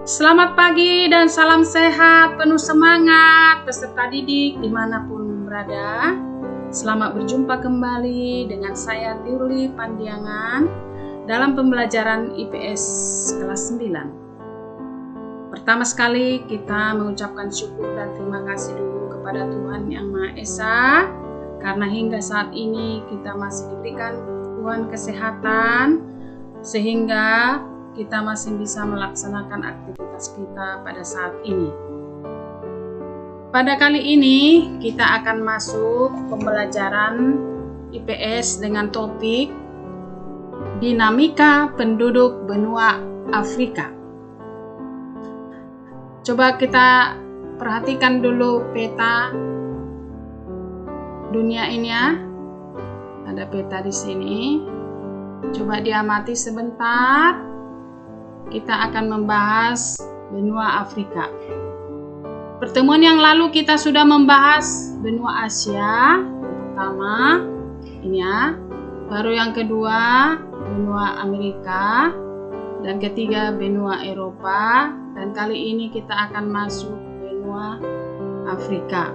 Selamat pagi dan salam sehat, penuh semangat peserta didik dimanapun berada. Selamat berjumpa kembali dengan saya Tiruli Pandiangan dalam pembelajaran IPS kelas 9. Pertama sekali kita mengucapkan syukur dan terima kasih dulu kepada Tuhan Yang Maha Esa, karena hingga saat ini kita masih diberikan Tuhan kesehatan sehingga kita masih bisa melaksanakan aktivitas kita pada saat ini. Pada kali ini kita akan masuk pembelajaran IPS dengan topik dinamika penduduk benua Afrika. Coba kita perhatikan dulu peta dunia ini ya. Ada peta di sini. Coba diamati sebentar. Kita akan membahas benua Afrika. Pertemuan yang lalu kita sudah membahas benua Asia. Pertama, ini ya. Baru yang kedua, benua Amerika. Dan ketiga, benua Eropa. Dan kali ini kita akan masuk benua Afrika.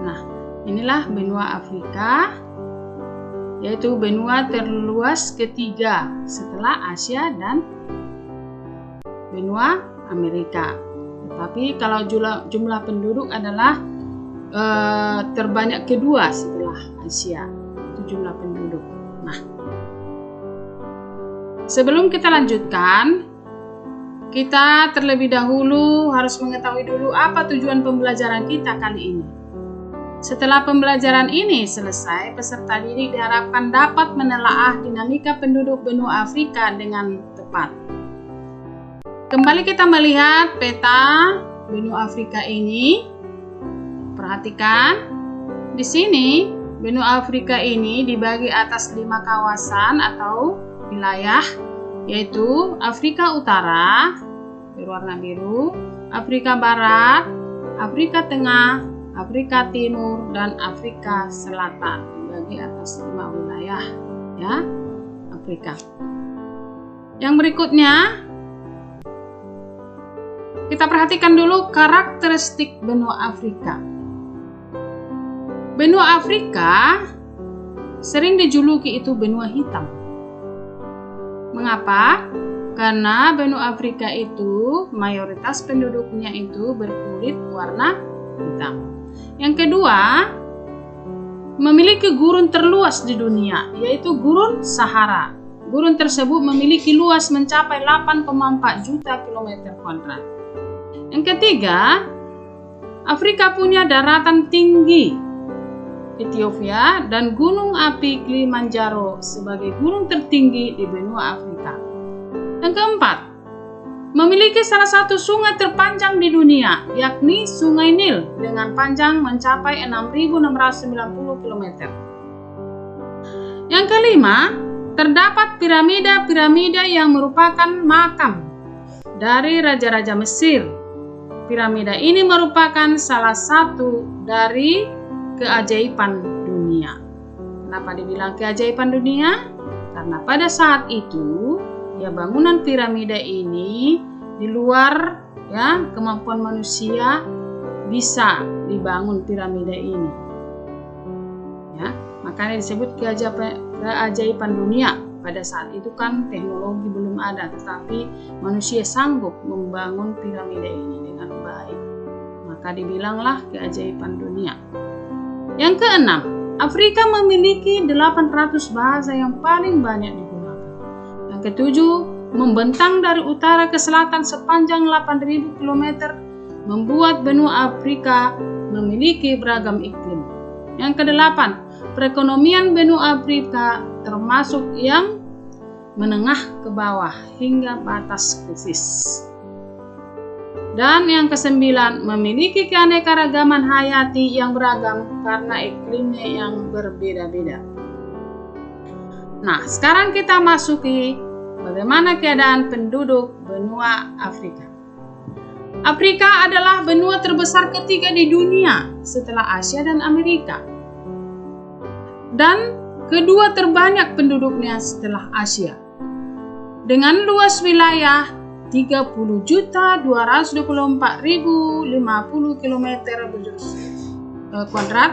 Nah, inilah benua Afrika, yaitu benua terluas ketiga setelah Asia dan benua Amerika. Tetapi kalau jumlah penduduk adalah terbanyak kedua setelah Asia, itu jumlah penduduk. Nah, sebelum kita lanjutkan, kita terlebih dahulu harus mengetahui dulu apa tujuan pembelajaran kita kali ini. Setelah pembelajaran ini selesai, peserta didik diharapkan dapat menelaah dinamika penduduk benua Afrika dengan tepat. Kembali kita melihat peta benua Afrika ini. Perhatikan, di sini benua Afrika ini dibagi atas 5 kawasan atau wilayah, yaitu Afrika Utara, berwarna biru, Afrika Barat, Afrika Tengah, Afrika Timur, dan Afrika Selatan. Dibagi atas 5 wilayah ya, Afrika. Yang berikutnya kita perhatikan dulu karakteristik benua Afrika. Benua Afrika sering dijuluki itu benua hitam. Mengapa? Karena benua Afrika itu mayoritas penduduknya itu berkulit warna hitam. Yang kedua, memiliki gurun terluas di dunia, yaitu gurun Sahara. Gurun tersebut memiliki luas mencapai 8,4 juta kilometer kuadrat. Yang ketiga, Afrika punya daratan tinggi, Ethiopia, dan gunung api Kilimanjaro sebagai gunung tertinggi di benua Afrika. Yang keempat, memiliki salah satu sungai terpanjang di dunia, yakni Sungai Nil dengan panjang mencapai 6.690 km. Yang kelima, terdapat piramida-piramida yang merupakan makam dari raja-raja Mesir. Piramida ini merupakan salah satu dari keajaiban dunia. Kenapa dibilang keajaiban dunia? Karena pada saat itu ya, bangunan piramida ini di luar ya kemampuan manusia bisa dibangun piramida ini. Ya, makanya disebut keajaiban dunia. Pada saat itu kan teknologi belum ada, tetapi manusia sanggup membangun piramida ini dengan baik. Maka dibilanglah keajaiban dunia. Yang keenam, Afrika memiliki 800 bahasa yang paling banyak digunakan. Yang ketujuh, membentang dari utara ke selatan sepanjang 8.000 km, membuat benua Afrika memiliki beragam iklim. Yang kedelapan, perekonomian benua Afrika termasuk yang menengah ke bawah hingga batas krisis. Dan yang kesembilan, memiliki keanekaragaman hayati yang beragam karena iklimnya yang berbeda-beda. Nah, sekarang kita masuki bagaimana keadaan penduduk benua Afrika. Afrika adalah benua terbesar ketiga di dunia setelah Asia dan Amerika. Dan kedua terbanyak penduduknya setelah Asia. Dengan luas wilayah 30.224.050 km kuadrat,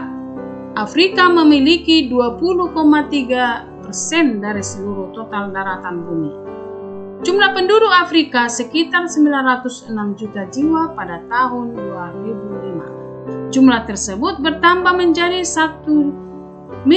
Afrika memiliki 20,3% dari seluruh total daratan bumi. Jumlah penduduk Afrika sekitar 906 juta jiwa pada tahun 2005. Jumlah tersebut bertambah menjadi 1.171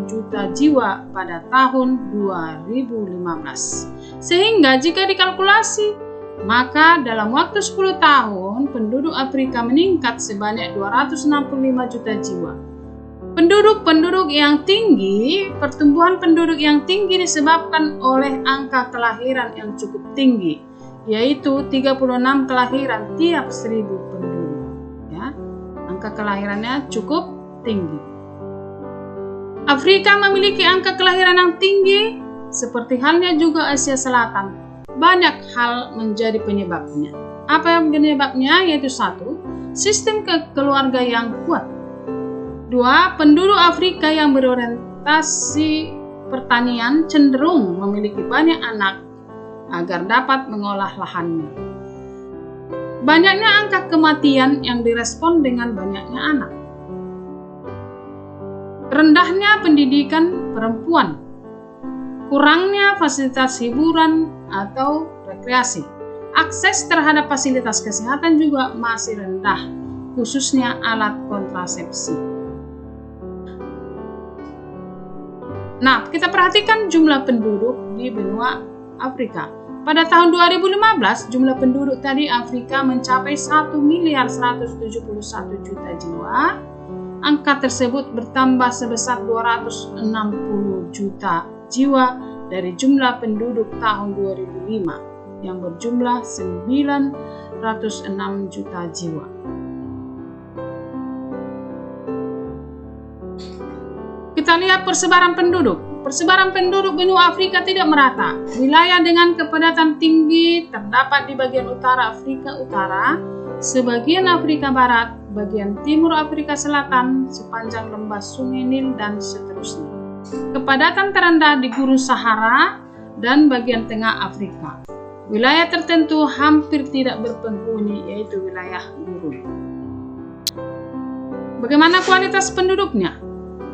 juta jiwa pada tahun 2015. Sehingga jika dikalkulasi, maka dalam waktu 10 tahun penduduk Afrika meningkat sebanyak 265 juta jiwa. Penduduk yang tinggi, pertumbuhan penduduk yang tinggi disebabkan oleh angka kelahiran yang cukup tinggi, yaitu 36 kelahiran tiap 1000 penduduk. Ya, angka kelahirannya cukup tinggi. Afrika memiliki angka kelahiran yang tinggi, seperti halnya juga Asia Selatan. Banyak hal menjadi penyebabnya. Apa yang penyebabnya? Yaitu 1. Sistem keluarga yang kuat. 2. Penduduk Afrika yang berorientasi pertanian cenderung memiliki banyak anak agar dapat mengolah lahannya. Banyaknya angka kematian yang direspon dengan banyaknya anak. Rendahnya pendidikan perempuan. Kurangnya fasilitas hiburan atau rekreasi. Akses terhadap fasilitas kesehatan juga masih rendah, khususnya alat kontrasepsi. Nah, kita perhatikan jumlah penduduk di benua Afrika. Pada tahun 2015, jumlah penduduk tadi Afrika mencapai 1.171 juta jiwa. Angka tersebut bertambah sebesar 260 juta jiwa dari jumlah penduduk tahun 2005 yang berjumlah 906 juta jiwa. Kita lihat persebaran penduduk. Persebaran penduduk benua Afrika tidak merata. Wilayah dengan kepadatan tinggi terdapat di bagian utara Afrika Utara, sebagian Afrika Barat, bagian timur Afrika Selatan, sepanjang lembah Sungai Nil, dan seterusnya. Kepadatan terendah di Gurun Sahara dan bagian tengah Afrika. Wilayah tertentu hampir tidak berpenghuni, yaitu wilayah gurun. Bagaimana kualitas penduduknya?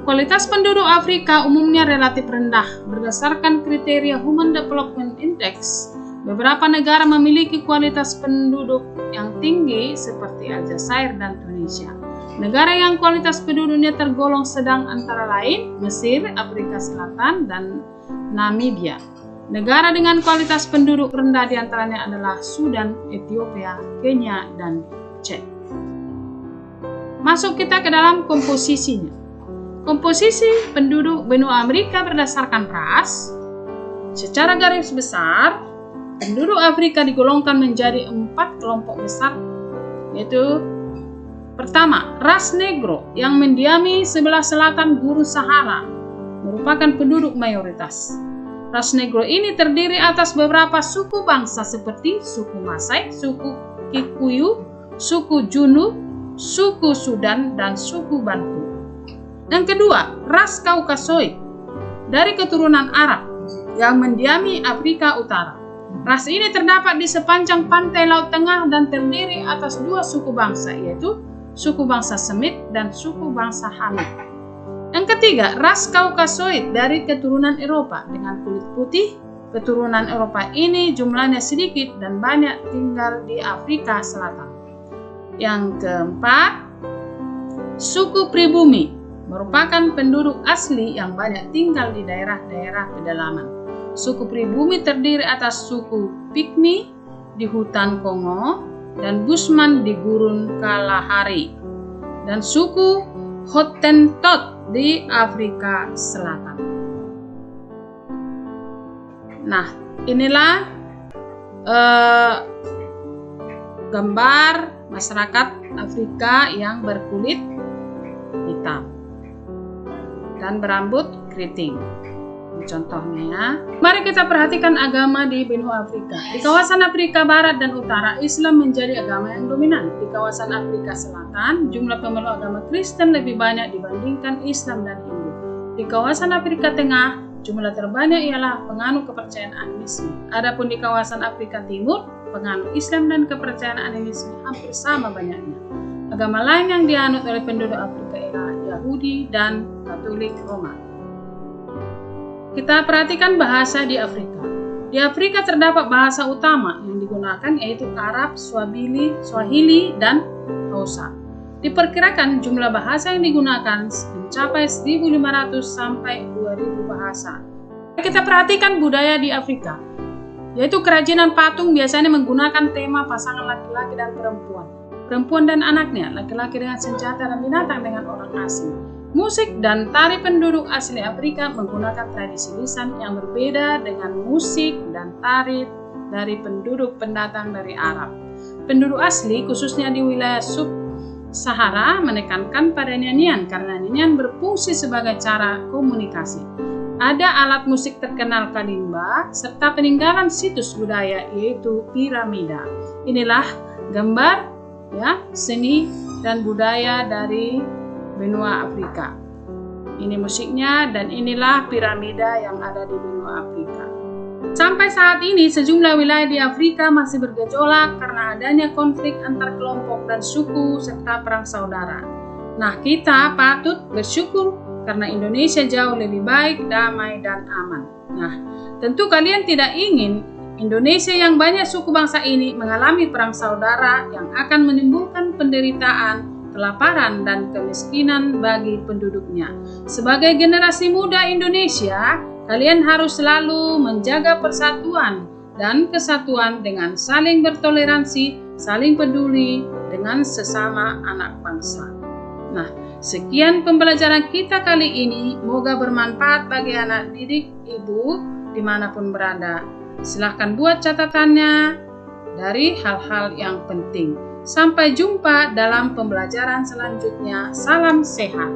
Kualitas penduduk Afrika umumnya relatif rendah berdasarkan kriteria Human Development Index. Beberapa negara memiliki kualitas penduduk yang tinggi seperti Aljazair dan Tunisia. Negara yang kualitas penduduknya tergolong sedang antara lain Mesir, Afrika Selatan, dan Namibia. Negara dengan kualitas penduduk rendah diantaranya adalah Sudan, Ethiopia, Kenya, dan Aceh. Masuk kita ke dalam komposisinya. Komposisi penduduk benua Amerika berdasarkan ras. Secara garis besar, penduduk Afrika digolongkan menjadi 4 kelompok besar, yaitu pertama, ras Negro yang mendiami sebelah selatan Gurun Sahara merupakan penduduk mayoritas. Ras Negro ini terdiri atas beberapa suku bangsa seperti suku Masai, suku Kikuyu, suku Junu, suku Sudan, dan suku Bantu. Yang kedua, ras Kaukasoid dari keturunan Arab yang mendiami Afrika Utara. Ras ini terdapat di sepanjang pantai Laut Tengah dan terdiri atas 2 suku bangsa, yaitu suku bangsa Semit dan suku bangsa Hamid. Yang ketiga, ras Kaukasoid dari keturunan Eropa dengan kulit putih. Keturunan Eropa ini jumlahnya sedikit dan banyak tinggal di Afrika Selatan. Yang keempat, suku pribumi merupakan penduduk asli yang banyak tinggal di daerah-daerah pedalaman. Suku pribumi terdiri atas suku Pygmy di hutan Kongo dan Bushman di Gurun Kalahari, dan suku Hottentot di Afrika Selatan. Nah, inilah gambar masyarakat Afrika yang berkulit hitam dan berambut keriting. Contohnya, mari kita perhatikan agama di benua Afrika. Di kawasan Afrika Barat dan Utara, Islam menjadi agama yang dominan. Di kawasan Afrika Selatan, jumlah pemeluk agama Kristen lebih banyak dibandingkan Islam dan Hindu. Di kawasan Afrika Tengah, jumlah terbanyak ialah penganut kepercayaan animisme. Adapun di kawasan Afrika Timur, penganut Islam dan kepercayaan animisme hampir sama banyaknya. Agama lain yang dianut oleh penduduk Afrika ialah Yahudi dan Katolik Roma. Kita perhatikan bahasa di Afrika. Di Afrika terdapat bahasa utama yang digunakan yaitu Arab, Swahili, dan Hausa. Diperkirakan jumlah bahasa yang digunakan mencapai 1.500 sampai 2.000 bahasa. Kita perhatikan budaya di Afrika, yaitu kerajinan patung biasanya menggunakan tema pasangan laki-laki dan perempuan dan anaknya, laki-laki dengan senjata dan binatang dengan orang asing. Musik dan tari penduduk asli Afrika menggunakan tradisi lisan yang berbeda dengan musik dan tari dari penduduk pendatang dari Arab. Penduduk asli, khususnya di wilayah Sub-Sahara, menekankan pada nyanyian karena nyanyian berfungsi sebagai cara komunikasi. Ada alat musik terkenal kalimba serta peninggalan situs budaya yaitu piramida. Inilah gambar seni dan budaya dari benua Afrika. Ini musiknya dan inilah piramida yang ada di benua Afrika. Sampai saat ini sejumlah wilayah di Afrika masih bergejolak karena adanya konflik antar kelompok dan suku serta perang saudara. Nah, kita patut bersyukur karena Indonesia jauh lebih baik, damai, dan aman. Nah, tentu kalian tidak ingin Indonesia yang banyak suku bangsa ini mengalami perang saudara yang akan menimbulkan penderitaan, kelaparan, dan kemiskinan bagi penduduknya. Sebagai generasi muda Indonesia, kalian harus selalu menjaga persatuan dan kesatuan dengan saling bertoleransi, saling peduli dengan sesama anak bangsa. Nah, sekian pembelajaran kita kali ini. Moga bermanfaat bagi anak didik ibu dimanapun berada. Silahkan buat catatannya dari hal-hal yang penting. Sampai jumpa dalam pembelajaran selanjutnya. Salam sehat.